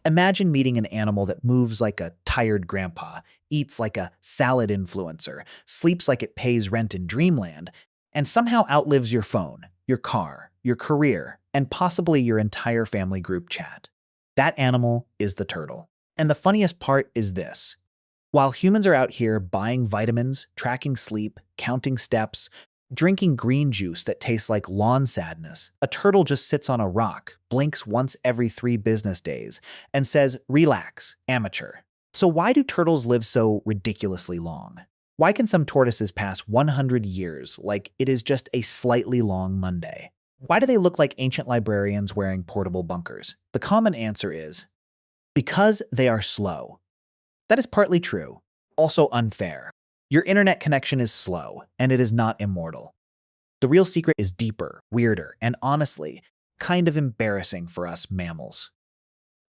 Imagine meeting an animal that moves like a tired grandpa, eats like a salad influencer, sleeps like it pays rent in dreamland, and somehow outlives your phone, your car, your career, and possibly your entire family group chat. That animal is the turtle. And the funniest part is this. While humans are out here buying vitamins, tracking sleep, counting steps, drinking green juice that tastes like lawn sadness, a turtle just sits on a rock, blinks once every 3 business days, and says, "Relax, amateur." So why do turtles live so ridiculously long? Why can some tortoises pass 100 years like it is just a slightly long Monday? Why do they look like ancient librarians wearing portable bunkers? The common answer is because they are slow. That is partly true, also unfair. Your internet connection is slow, and it is not immortal. The real secret is deeper, weirder, and honestly, kind of embarrassing for us mammals.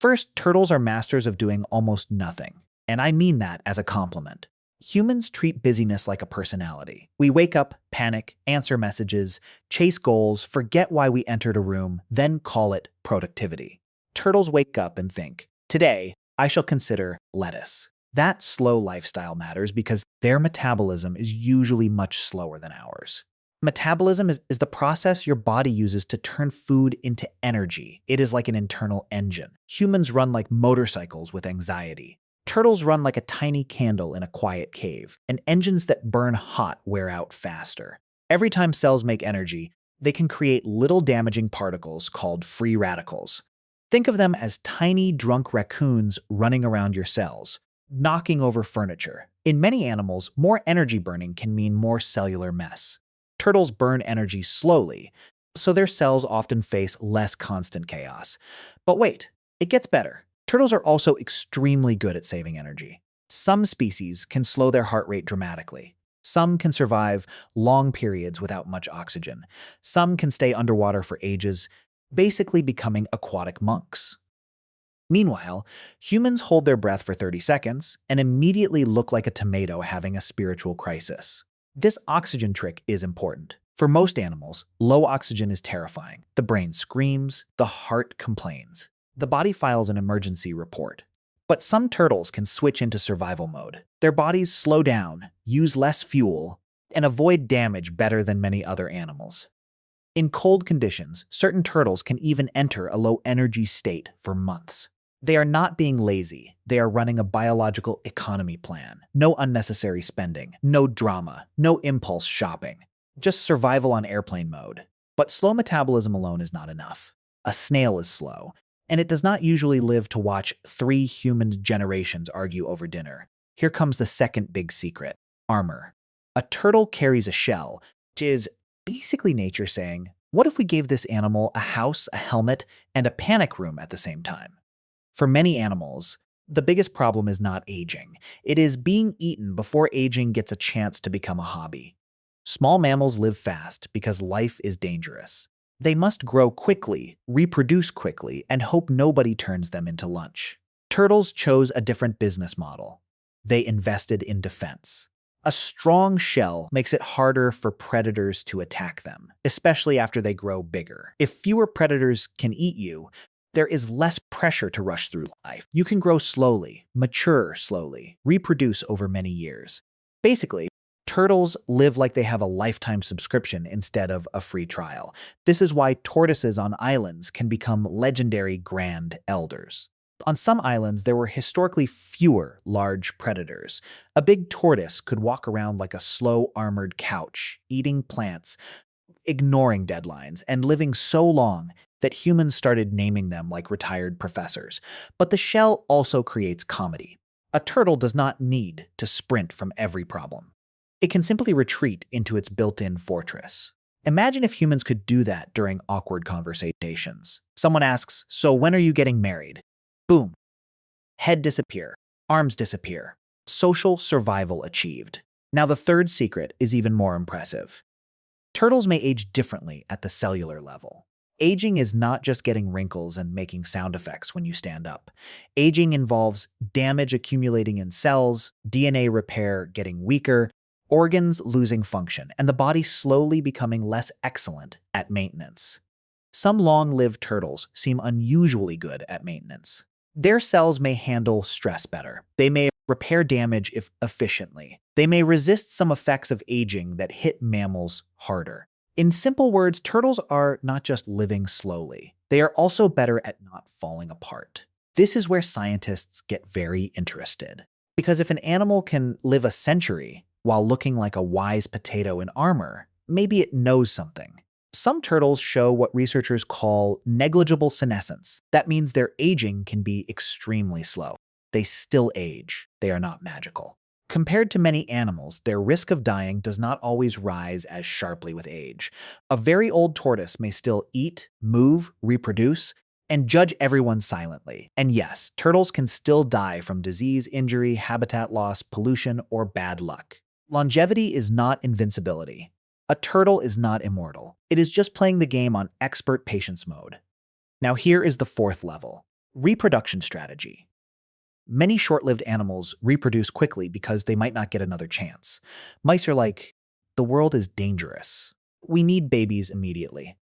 First, turtles are masters of doing almost nothing, and I mean that as a compliment. Humans treat busyness like a personality. We wake up, panic, answer messages, chase goals, forget why we entered a room, then call it productivity. Turtles wake up and think, "Today, I shall consider lettuce." That slow lifestyle matters because their metabolism is usually much slower than ours. Metabolism is the process your body uses to turn food into energy. It is like an internal engine. Humans run like motorcycles with anxiety. Turtles run like a tiny candle in a quiet cave, and engines that burn hot wear out faster. Every time cells make energy, they can create little damaging particles called free radicals. Think of them as tiny drunk raccoons running around your cells, knocking over furniture. In many animals, more energy burning can mean more cellular mess. Turtles burn energy slowly, so their cells often face less constant chaos. But wait, it gets better. Turtles are also extremely good at saving energy. Some species can slow their heart rate dramatically. Some can survive long periods without much oxygen. Some can stay underwater for ages, basically becoming aquatic monks. Meanwhile, humans hold their breath for 30 seconds and immediately look like a tomato having a spiritual crisis. This oxygen trick is important. For most animals, low oxygen is terrifying. The brain screams, the heart complains. The body files an emergency report. But some turtles can switch into survival mode. Their bodies slow down, use less fuel, and avoid damage better than many other animals. In cold conditions, certain turtles can even enter a low-energy state for months. They are not being lazy. They are running a biological economy plan. No unnecessary spending, no drama, no impulse shopping. Just survival on airplane mode. But slow metabolism alone is not enough. A snail is slow, and it does not usually live to watch 3 human generations argue over dinner. Here comes the second big secret: armor. A turtle carries a shell, which is basically nature saying, what if we gave this animal a house, a helmet, and a panic room at the same time? For many animals, the biggest problem is not aging. It is being eaten before aging gets a chance to become a hobby. Small mammals live fast because life is dangerous. They must grow quickly, reproduce quickly, and hope nobody turns them into lunch. Turtles chose a different business model. They invested in defense. A strong shell makes it harder for predators to attack them, especially after they grow bigger. If fewer predators can eat you, there is less pressure to rush through life. You can grow slowly, mature slowly, reproduce over many years. Basically, turtles live like they have a lifetime subscription instead of a free trial. This is why tortoises on islands can become legendary grand elders. On some islands, there were historically fewer large predators. A big tortoise could walk around like a slow armored couch, eating plants, ignoring deadlines, and living so long that humans started naming them like retired professors. But the shell also creates comedy. A turtle does not need to sprint from every problem. It can simply retreat into its built-in fortress. Imagine if humans could do that during awkward conversations. Someone asks, "So when are you getting married?" Boom. Head disappear. Arms disappear. Social survival achieved. Now the third secret is even more impressive. Turtles may age differently at the cellular level. Aging is not just getting wrinkles and making sound effects when you stand up. Aging involves damage accumulating in cells, DNA repair getting weaker, organs losing function, and the body slowly becoming less excellent at maintenance. Some long-lived turtles seem unusually good at maintenance. Their cells may handle stress better. They may repair damage if efficiently. They may resist some effects of aging that hit mammals harder. In simple words, turtles are not just living slowly. They are also better at not falling apart. This is where scientists get very interested. Because if an animal can live a century while looking like a wise potato in armor, maybe it knows something. Some turtles show what researchers call negligible senescence. That means their aging can be extremely slow. They still age. They are not magical. Compared to many animals, their risk of dying does not always rise as sharply with age. A very old tortoise may still eat, move, reproduce, and judge everyone silently. And yes, turtles can still die from disease, injury, habitat loss, pollution, or bad luck. Longevity is not invincibility. A turtle is not immortal. It is just playing the game on expert patience mode. Now here is the fourth level: reproduction strategy. Many short-lived animals reproduce quickly because they might not get another chance. Mice are like, the world is dangerous. We need babies immediately.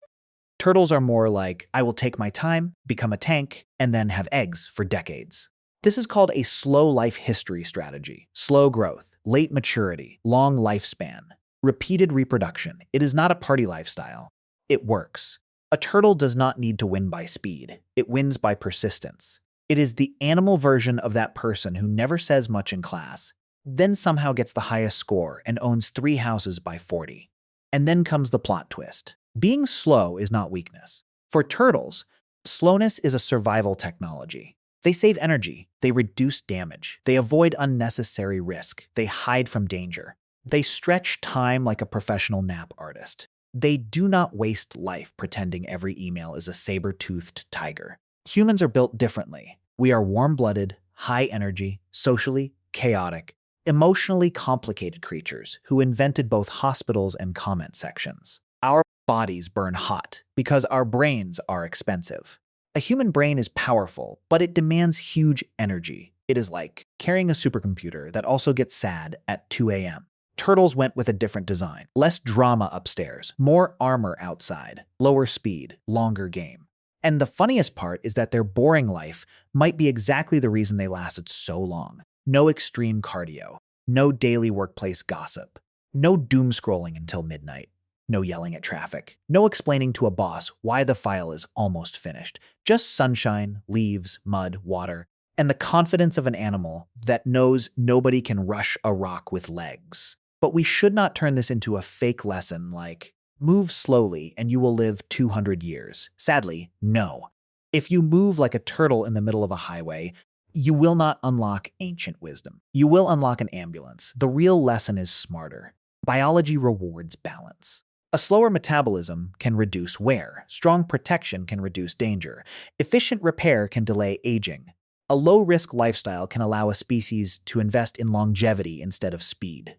Turtles are more like, I will take my time, become a tank, and then have eggs for decades. This is called a slow life history strategy. Slow growth, late maturity, long lifespan, repeated reproduction. It is not a party lifestyle. It works. A turtle does not need to win by speed. It wins by persistence. It is the animal version of that person who never says much in class, then somehow gets the highest score and owns 3 houses by 40. And then comes the plot twist. Being slow is not weakness. For turtles, slowness is a survival technology. They save energy, they reduce damage, they avoid unnecessary risk, they hide from danger. They stretch time like a professional nap artist. They do not waste life pretending every email is a saber-toothed tiger. Humans are built differently. We are warm-blooded, high-energy, socially chaotic, emotionally complicated creatures who invented both hospitals and comment sections. Our bodies burn hot because our brains are expensive. A human brain is powerful, but it demands huge energy. It is like carrying a supercomputer that also gets sad at 2 a.m. Turtles went with a different design. Less drama upstairs, more armor outside, lower speed, longer game. And the funniest part is that their boring life might be exactly the reason they lasted so long. No extreme cardio, no daily workplace gossip, no doom scrolling until midnight, no yelling at traffic, no explaining to a boss why the file is almost finished. Just sunshine, leaves, mud, water, and the confidence of an animal that knows nobody can rush a rock with legs. But we should not turn this into a fake lesson like, move slowly and you will live 200 years. Sadly, no. If you move like a turtle in the middle of a highway, you will not unlock ancient wisdom. You will unlock an ambulance. The real lesson is smarter. Biology rewards balance. A slower metabolism can reduce wear. Strong protection can reduce danger. Efficient repair can delay aging. A low-risk lifestyle can allow a species to invest in longevity instead of speed.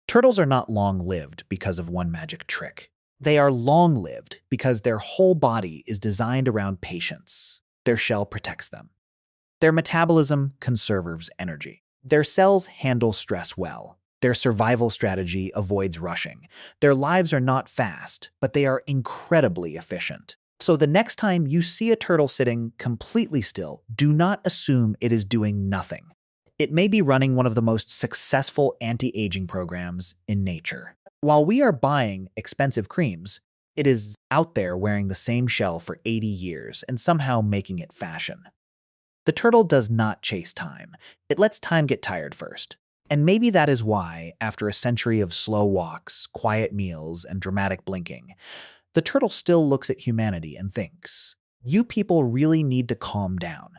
Turtles are not long-lived because of one magic trick. They are long-lived because their whole body is designed around patience. Their shell protects them. Their metabolism conserves energy. Their cells handle stress well. Their survival strategy avoids rushing. Their lives are not fast, but they are incredibly efficient. So the next time you see a turtle sitting completely still, do not assume it is doing nothing. It may be running one of the most successful anti-aging programs in nature. While we are buying expensive creams, it is out there wearing the same shell for 80 years and somehow making it fashion. The turtle does not chase time. It lets time get tired first. And maybe that is why, after a century of slow walks, quiet meals, and dramatic blinking, the turtle still looks at humanity and thinks, you people really need to calm down.